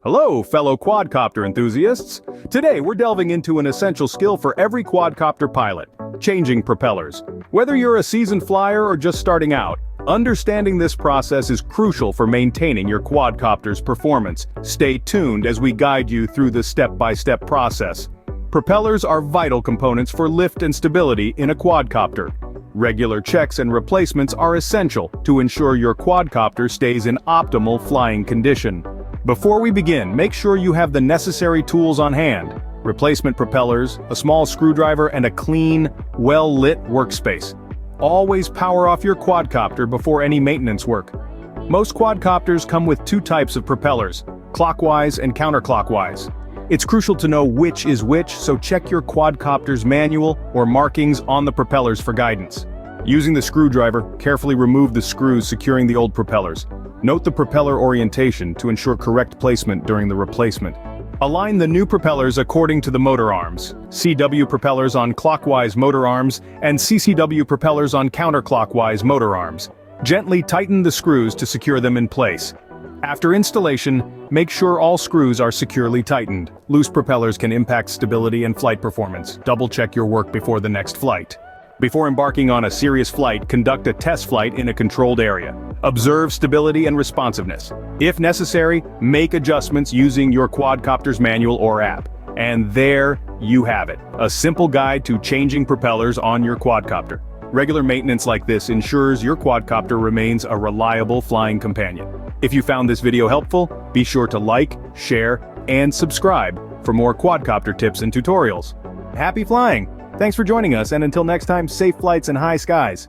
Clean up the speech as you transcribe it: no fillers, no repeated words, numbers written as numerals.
Hello, fellow quadcopter enthusiasts! Today we're delving into an essential skill for every quadcopter pilot, changing propellers. Whether you're a seasoned flyer or just starting out, understanding this process is crucial for maintaining your quadcopter's performance. Stay tuned as we guide you through the step-by-step process. Propellers are vital components for lift and stability in a quadcopter. Regular checks and replacements are essential to ensure your quadcopter stays in optimal flying condition. Before we begin, make sure you have the necessary tools on hand: replacement propellers, a small screwdriver, and a clean, well-lit workspace. Always power off your quadcopter before any maintenance work. Most quadcopters come with two types of propellers, clockwise and counterclockwise. It's crucial to know which is which, so check your quadcopter's manual or markings on the propellers for guidance. Using the screwdriver, carefully remove the screws securing the old propellers. Note the propeller orientation to ensure correct placement during the replacement. Align the new propellers according to the motor arms. CW propellers on clockwise motor arms and CCW propellers on counterclockwise motor arms. Gently tighten the screws to secure them in place. After installation, make sure all screws are securely tightened. Loose propellers can impact stability and flight performance. Double-check your work before the next flight. Before embarking on a serious flight, conduct a test flight in a controlled area. Observe stability and responsiveness. If necessary, make adjustments using your quadcopter's manual or app. And there you have it, a simple guide to changing propellers on your quadcopter. Regular maintenance like this ensures your quadcopter remains a reliable flying companion. If you found this video helpful, be sure to like, share, and subscribe for more quadcopter tips and tutorials. Happy flying! Thanks for joining us, and until next time, safe flights and high skies.